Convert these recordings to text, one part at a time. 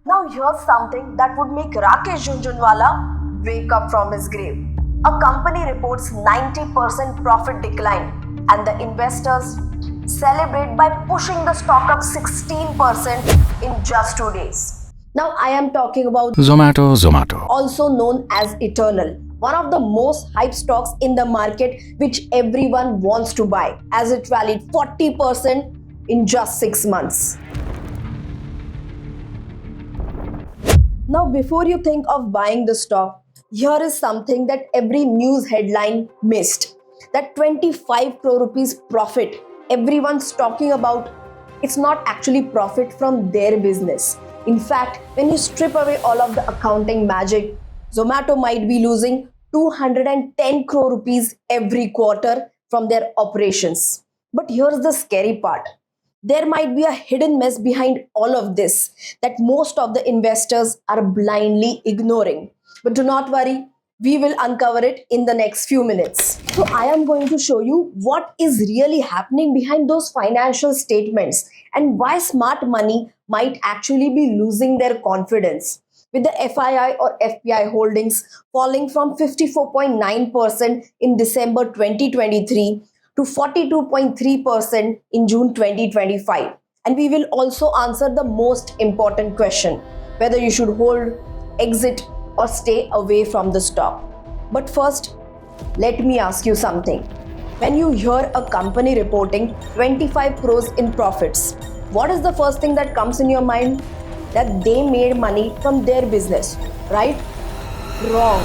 Now here's something that would make Rakesh Jhunjhunwala wake up from his grave. A company reports 90% profit decline and the investors celebrate by pushing the stock up 16% in just 2 days. Now I am talking about Zomato. also known as Eternal, one of the most hyped stocks in the market which everyone wants to buy as it rallied 40% in just 6 months. Now, before you think of buying the stock, here is something that every news headline missed. That 25 crore rupees profit everyone's talking about, it's not actually profit from their business. In fact, when you strip away all of the accounting magic, Zomato might be losing 210 crore rupees every quarter from their operations. But here's the scary part. There might be a hidden mess behind all of this that most of the investors are blindly ignoring. But do not worry, we will uncover it in the next few minutes. So, I am going to show you what is really happening behind those financial statements and why smart money might actually be losing their confidence. With the FII or FPI holdings falling from 54.9% in December 2023 to 42.3% in June 2025. And we will also answer the most important question, whether you should hold, exit, or stay away from the stock. But first, let me ask you something. When you hear a company reporting 25 crores in profits, what is the first thing that comes in your mind? That they made money from their business, right? Wrong.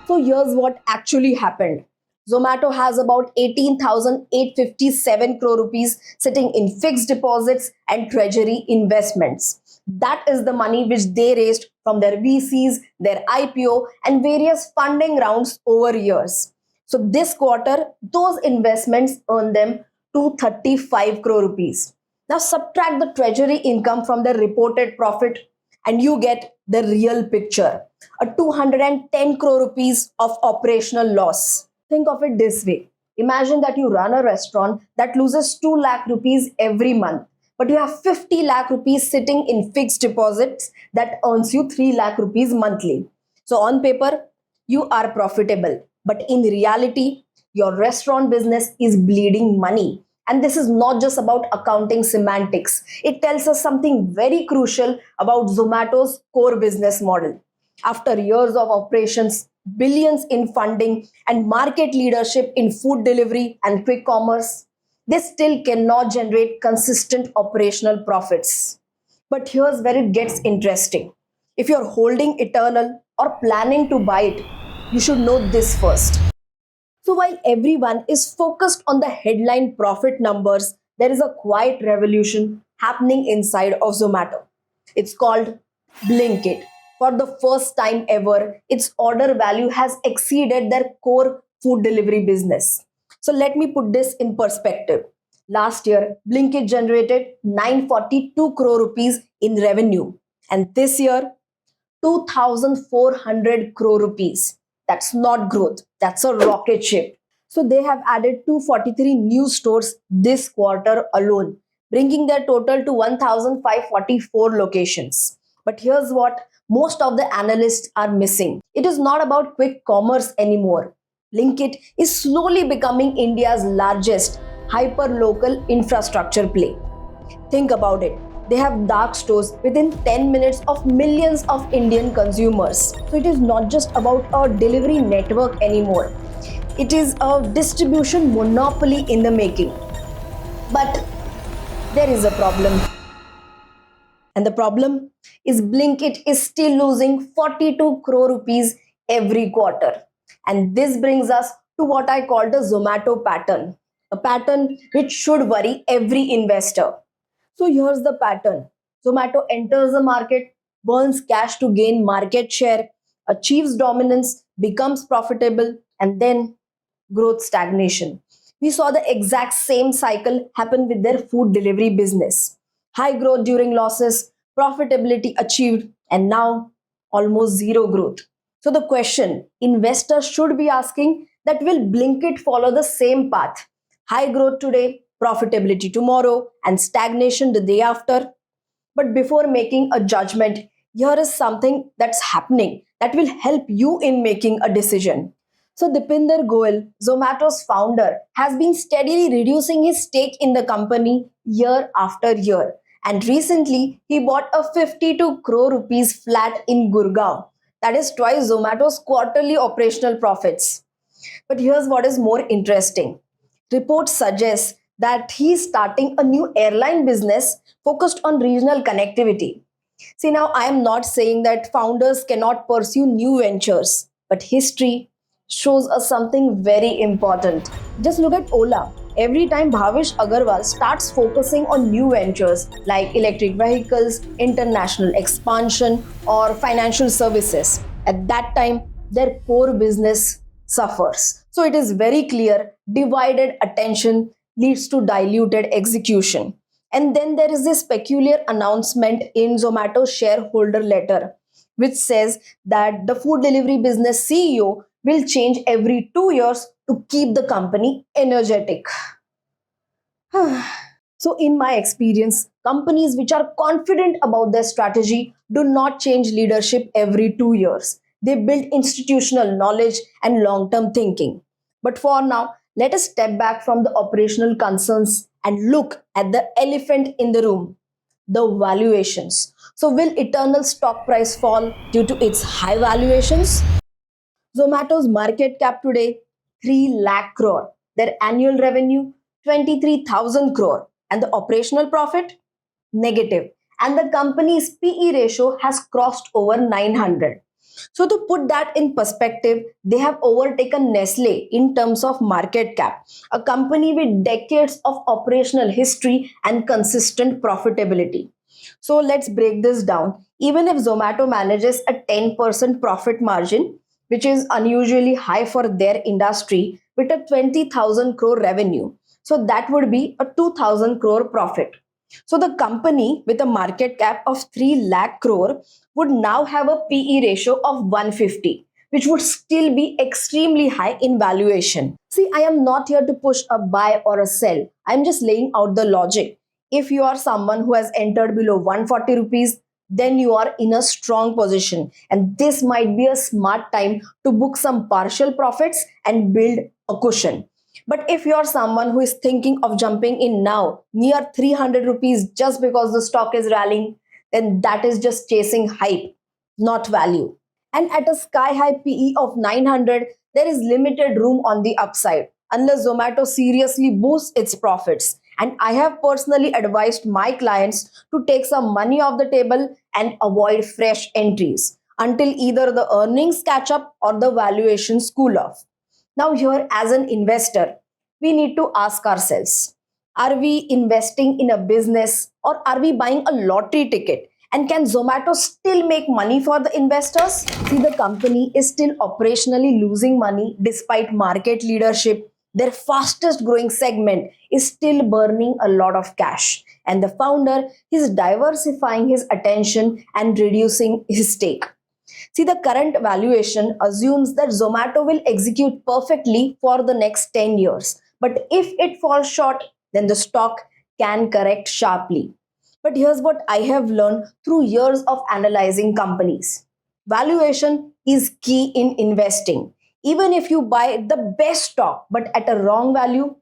So here's what actually happened. Zomato has about 18,857 crore rupees sitting in fixed deposits and treasury investments. That is the money which they raised from their VCs, their IPO, and various funding rounds over years. So this quarter, those investments earned them 235 crore rupees. Now subtract the treasury income from the reported profit and you get the real picture. A 210 crore rupees of operational loss. Think of it this way. Imagine that you run a restaurant that loses 2 lakh rupees every month, but you have 50 lakh rupees sitting in fixed deposits that earns you 3 lakh rupees monthly. So on paper, you are profitable, but in reality, your restaurant business is bleeding money. And this is not just about accounting semantics. It tells us something very crucial about Zomato's core business model. After years of operations, billions in funding, and market leadership in food delivery and quick commerce, they still cannot generate consistent operational profits. But here's where it gets interesting. If you're holding Eternal or planning to buy it, you should know this first. So while everyone is focused on the headline profit numbers, there is a quiet revolution happening inside of Zomato. It's called Blinkit. For the first time ever, its order value has exceeded their core food delivery business. So let me put this in perspective. Last year, Blinkit generated 942 crore rupees in revenue, and this year 2,400 crore rupees. That's not growth, that's a rocket ship. So they have added 243 new stores this quarter alone, bringing their total to 1,544 locations. But here's what most of the analysts are missing. It is not about quick commerce anymore. Blinkit is slowly becoming India's largest hyper-local infrastructure play. Think about it. They have dark stores within 10 minutes of millions of Indian consumers. So it is not just about a delivery network anymore. It is a distribution monopoly in the making. But there is a problem. And the problem is Blinkit is still losing 42 crore rupees every quarter. And this brings us to what I call the Zomato pattern. A pattern which should worry every investor. So here's the pattern. Zomato enters the market, burns cash to gain market share, achieves dominance, becomes profitable, and then growth stagnation. We saw the exact same cycle happen with their food delivery business. High growth during losses, profitability achieved, and now almost zero growth. So the question investors should be asking that will Blinkit follow the same path? High growth today, profitability tomorrow, and stagnation the day after. But before making a judgment, Here is something that's happening that will help you in making a decision. So Dipinder Goyal, Zomato's founder, has been steadily reducing his stake in the company year after year. And recently, he bought a 52 crore rupees flat in Gurgaon. That is twice Zomato's quarterly operational profits. But here's what is more interesting. Reports suggest that he's starting a new airline business focused on regional connectivity. See, now I am not saying that founders cannot pursue new ventures, but history shows us something very important. Just look at Ola. Every time Bhavish Agarwal starts focusing on new ventures like electric vehicles, international expansion, or financial services, at that time their core business suffers. So it is very clear divided attention leads to diluted execution. And then there is this peculiar announcement in Zomato shareholder letter, which says that the food delivery business CEO will change every 2 years to keep the company energetic. So, in my experience, companies which are confident about their strategy do not change leadership every 2 years. They build institutional knowledge and long term thinking. But for now, let us step back from the operational concerns and look at the elephant in the room, the valuations. So, will eternal stock price fall due to its high valuations? Zomato's market cap today 3 lakh crore, their annual revenue 23,000 crore, and the operational profit negative. And the company's PE ratio has crossed over 900. So, to put that in perspective, they have overtaken Nestle in terms of market cap, a company with decades of operational history and consistent profitability. So, let's break this down. Even if Zomato manages a 10% profit margin, which is unusually high for their industry, with a 20,000 crore revenue, so that would be a 2,000 crore profit. So the company with a market cap of 3 lakh crore would now have a PE ratio of 150, which would still be extremely high in valuation. See, I am not here to push a buy or a sell. I'm just laying out the logic. If you are someone who has entered below 140 rupees, then you are in a strong position. And this might be a smart time to book some partial profits and build a cushion. But if you're someone who is thinking of jumping in now near 300 rupees just because the stock is rallying, then that is just chasing hype, not value. And at a sky high PE of 900, there is limited room on the upside unless Zomato seriously boosts its profits. And I have personally advised my clients to take some money off the table and avoid fresh entries until either the earnings catch up or the valuations cool off. Now, here as an investor, we need to ask ourselves, are we investing in a business or are we buying a lottery ticket? And can Zomato still make money for the investors? See, the company is still operationally losing money despite market leadership. Their fastest growing segment is still burning a lot of cash. And the founder is diversifying his attention and reducing his stake. See, the current valuation assumes that Zomato will execute perfectly for the next 10 years. But if it falls short, then the stock can correct sharply. But here's what I have learned through years of analyzing companies. Valuation is key in investing. Even if you buy the best stock but at a wrong value,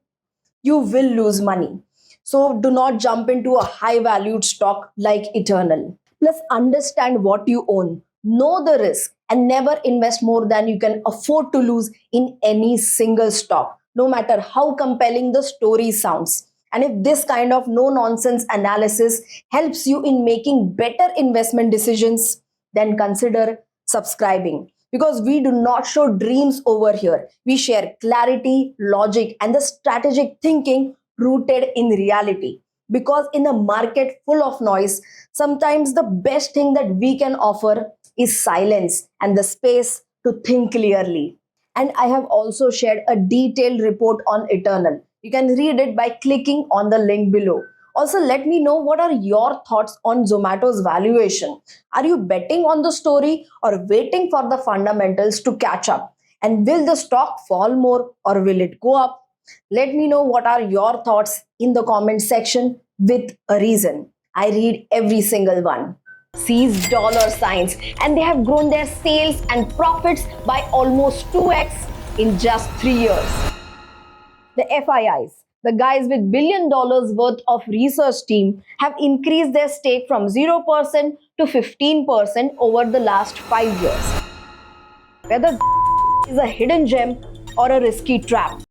you will lose money. So do not jump into a high valued stock like Eternal. Plus, understand what you own, know the risk, and never invest more than you can afford to lose in any single stock, no matter how compelling the story sounds. And if this kind of no nonsense analysis helps you in making better investment decisions, then consider subscribing. Because we do not show dreams over here. We share clarity, logic, and the strategic thinking rooted in reality. Because in a market full of noise, sometimes the best thing that we can offer is silence and the space to think clearly. And I have also shared a detailed report on Eternal. You can read it by clicking on the link below. Also, let me know what are your thoughts on Zomato's valuation. Are you betting on the story or waiting for the fundamentals to catch up? And will the stock fall more or will it go up? Let me know what are your thoughts in the comment section with a reason. I read every single one. sees dollar signs, and they have grown their sales and profits by almost 2x in just 3 years. The FIIs, the guys with $1 billion worth of research team, have increased their stake from 0% to 15% over the last 5 years. Whether is a hidden gem or a risky trap,